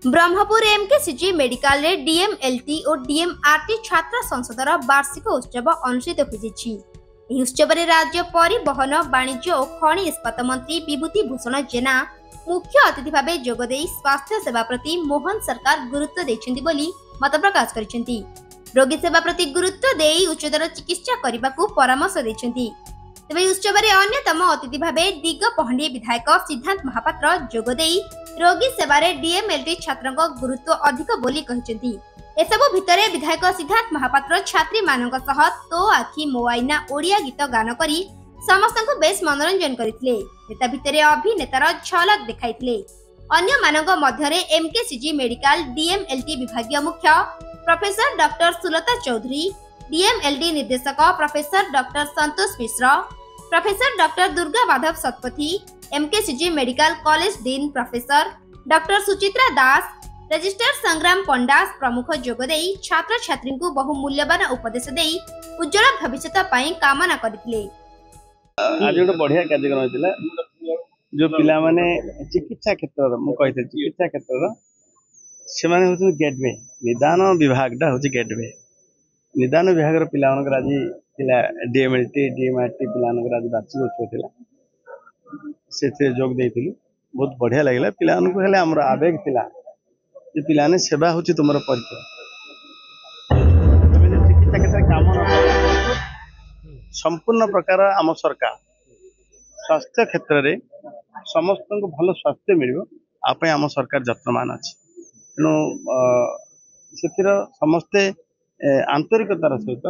Brahmapur MKCG medical रे DMLT और डीएमआरटी छात्र संसदर वार्षिक उत्सव अनुष्ठित होई। उत्सव में राज्य परिवहन वाणिज्य और खनि इस्पात मंत्री विभूति भूषण जेना मुख्य अतिथि भाव जोगदे स्वास्थ्य सेवा प्रति मोहन सरकार गुरुत्व देछन्ति बोली मत प्रकाश करिसेंति। रोगी सेवा प्रति गुरुत्व देई उच्चतर चिकित्सा करने को परामर्श देछन्ति। तेज उत्सव में अन्यतम अतिथि भाव दिग पहंडी विधायक सिद्धांत महापात्र जोगदे रोगी सेवारे डीएमएलटी छात्र गुरुत्व अधिक बोली कहते। एसबु भितर विधायक सिद्धांत महापात्र छात्री मानक सह तो आखि मो आईना ओडिया गीत गान करी समस्त को बेस मनोरंजन करथिले। नेता भितर अभिनेतार झलक देखाइथिले। अन्य मानक मध्यरे एमकेसीजी मेडिकल डीएमएलटी विभागीय मुख्य professor doctor Sulata Choudhury, DMLT निर्देशक professor doctor Santosh Mishra, professor doctor Durga Madhab Satpathy, MKCG medical college dean professor doctor Suchitra Das, registrar Sangram Panda प्रमुख जोगदे छात्र छात्री को बहु मूल्यवान उपदेश दे उज्जवल भविष्य पाई कामना करथिले। आज गोटे बढ़िया कार्यक्रम होता जो पिला माने चिकित्सा क्षेत्र चिकित्सा क्षेत्र से गेटवे निदान विभाग गेटवे निदान विभाग पिला आज डीएमएलटी डीएमआरटी पिला आज वार्षिक उत्सव से जोग देती बहुत बढ़िया लगे। पिला आमर आवेग थिला जे पिलाने सेवा होची तुमर परिचय। चिकित्सा क्षेत्र काम संपूर्ण प्रकार आम सरकार स्वास्थ्य क्षेत्र में समस्त को भल स्वास्थ्य मिल आम सरकार जत्नमान अच्छी। तेणु से समस्ते आंतरिकतार सहित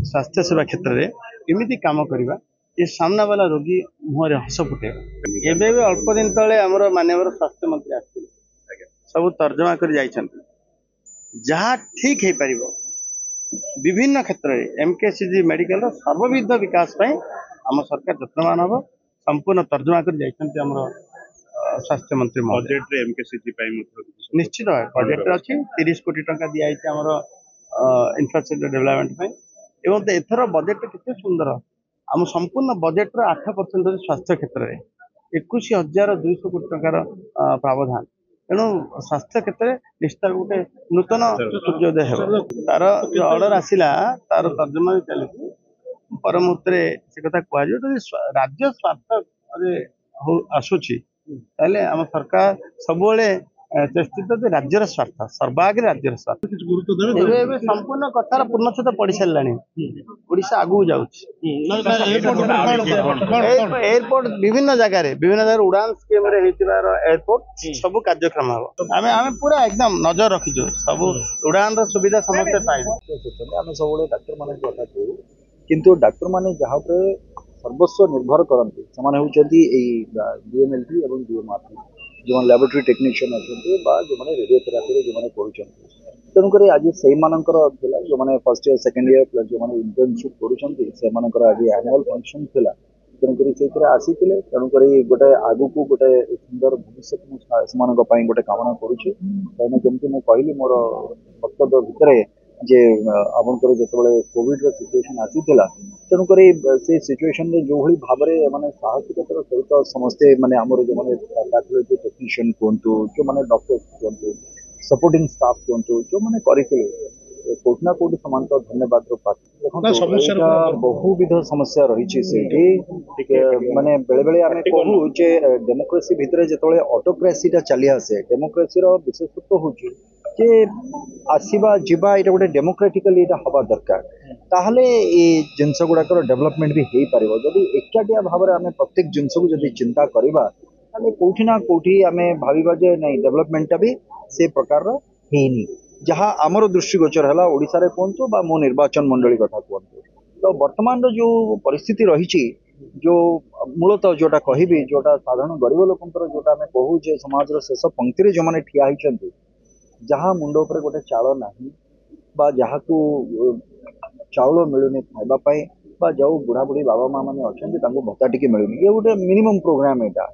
स्वास्थ्य सेवा क्षेत्र में एमती काम करवा ये सामना वाला रोगी मुहर हस फुटे। एवं अल्प दिन तले आमर माननीय स्वास्थ्य मंत्री आसते सब तर्जमा कर जहाँ ठीक हो पार विभिन्न क्षेत्र में एमकेसीजी मेडिकल सर्वविध विकास आम सरकार जत्नवान हम संपूर्ण तर्जमा कर स्वास्थ्य मंत्री बजेट रे एमकेसीजी निश्चित बजेट अच्छी 30 कोटी टंका दिखाई आम इंफ्रास्ट्रक्चर डेवलपमेंट एवं एथर बजेट कितने सुंदर आम संपूर्ण बजेट 8% स्वास्थ्य क्षेत्र में 21,200 कोटी टंकार प्रावधान। तेणु स्वास्थ्य क्षेत्र में निश्चित गोटे नूतन सूर्योदय है। तार जो ऑर्डर आसला तार तर्जमा भी चलती पर मुहूर्ते से कथा कह राज्य स्वार्थ आसूची आम सरकार सब चेष्टित राज्यर स्वार्थ सर्वागे राज्यर स्वार्थ संपूर्ण कथार पूर्णछेद पड़ सारा ओडिशा आगू जाऊँगी। एयरपोर्ट विभिन्न जगह उड़ान स्कीम एयरपोर्ट सब कार्यक्रम हम आम पूरा एकदम नजर रखीचु सब उड़ान सुविधा समस्ते पाइबे। आम सब डाक्तर मान कथा कहू किंतु डाक्तर मान जहाँ सर्वस्व निर्भर करती से डीएमएलटी और डीएमआरटी जो लैबोरेटरी टेक्नीशियन अच्छा जो रेडियोथेरापी जो कर तेणुक आज से जो मैंने first year second year plus जो मैंने इंटर्नशिप कर आज एनुअल फंक्शन था तेणुक से आसी तेणुक गोटे आगु को गोटे सुंदर भविष्य से गोटे कामना करुँच कहीं जमी मुझे कहली मोर वक्तव्य भितर जे आपंकर जो कोविड सिचुएशन आसीला तेणुक से सिचुएशन जो भाव में साहसिकतार सहित समस्ते माने आमर जो मैंने पैथोलॉजी टेक्नीशियन कहतु जो मैंने डॉक्टर कहतु सपोर्टिंग स्टाफ कहतु जो मैंने करते कौटना कौटी समान धन्यवाद पात्र बहुविध समस्या रही माने बेले बेले आम कहूँ जे डेमोक्रेसी भितर जो ऑटोक्रेसीटा चली आसे डेमोक्रेसी विशेषत्व हूँ जे आसवा जीवा ये गोटे डेमोक्रेटिकली हवा दरकार ताहले ये जिनस गुड़ाक डेवलपमेंट भी हो पार जदि एकाटिया भाव में आम प्रत्येक जिनस को जब चिंता करवा कौटी ना कौटी आम भावा जे नहीं डेवलपमेंटा भी से प्रकार हैनी जहाँ आमर दृष्टिगोचर है ओडिशा रे कहतु बा मो निर्वाचन मंडली कथा कहतु तो वर्तमान जो परिस्थिति रही जो मूलतः जोटा कहबी जोटा साधारण गरीब लोकंर जोटा आम कहू जे समाज शेष पंक्ति जो मैंने ठिया होती जहाँ मुंड उपर गोटे चाउल नहीं बा जहाँ को चाउल मिलूनी खावाई बा जो बुढ़ा बुढ़ी बाबा माँ मैंने अच्छा भत्ता टी मिलूनी ये गोटे मिनिमम प्रोग्राम यहाँ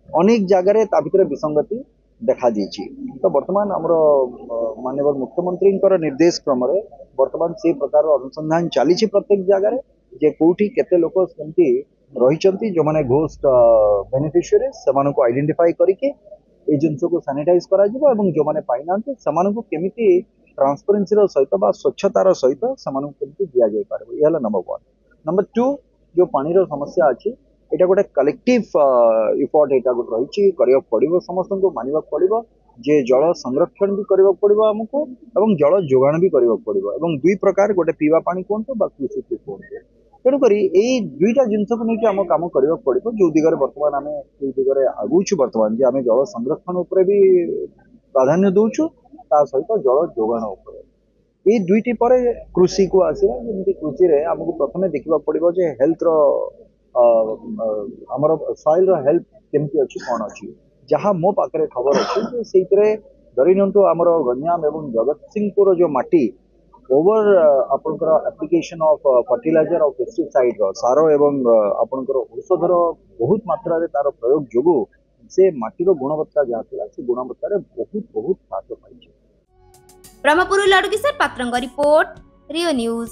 अनेक जगार ता भर विसंगति देखा दी। तो बर्तमान आमर माननीय मुख्यमंत्री निर्देश क्रम बर्तमान से प्रकार अनुसंधान चली प्रत्येक जगार जे कौटी केते लोक सेमती रही जो मैंने घोस्ट बेनिफिशियरी से आइडेंटिफाई करके এই ଜିନିଷ को ସାନିଟାଇଜ କରାଯିବ ଏବଂ ଯୋଉମାନେ ପାଇନାହାନ୍ତି ସେମାନଙ୍କୁ କେମିତି ट्रांसपेरेन्सी सहित बा स्वच्छतार सहित सेମାନଙ୍କୁ କେମିତି ଦିଆଯାଇ ପାରିବ ଏହା ହେଲା नंबर 1। नंबर 2 जो पानी रो समस्या अछि एटा गोटे कलेक्टिव इफोर्ट एटा गोटे रही करिया पड़िबो समस्त को मानिबा पड़िबो जे जल संरक्षण भी करबा पड़िबो हमको एवं जल जोगाण भी करबा पड़िबो एवं दुई प्रकार गोटे पीवा पानी कोनतो बा कृषि कोनतो तेणु करी एई दुईटा जिंस को नहीं आम काम करबा पड़िबो जो दिगरे वर्तमान आमे एई दिगरे आगुछु वर्तमान जे आमे जल संरक्षण ऊपर भी प्राधान्य दउछु ता सहित जल जोगाण ऊपर। ये दुईटी पर कृषि को आसीबा जेमति कृषि रे हमको प्रथमे देखिबा पड़िबो जे हेल्थ रो हमर सॉइल रो हेल्थ केमति अछि कोन अछि जहाँ मो पाखरे खबर अछि जे सेइतरे धरि नंतु हमर गंजाम एवं जगतसिंहपुर जो माटी ओवर आपनकर एप्लिकेशन ऑफ फर्टिलाइजर और पेस्टिसाइड रो सारो एवं आपनकर औषधर बहुत मात्रा रे तार प्रयोग जोगु से माटीर गुणवत्ता जहाँ थिला से गुणवत्ता रे बहुत ह्रास पाइछि। ब्रह्मपुर लाडू किशोर पात्रंग रिपोर्ट रियो न्यूज।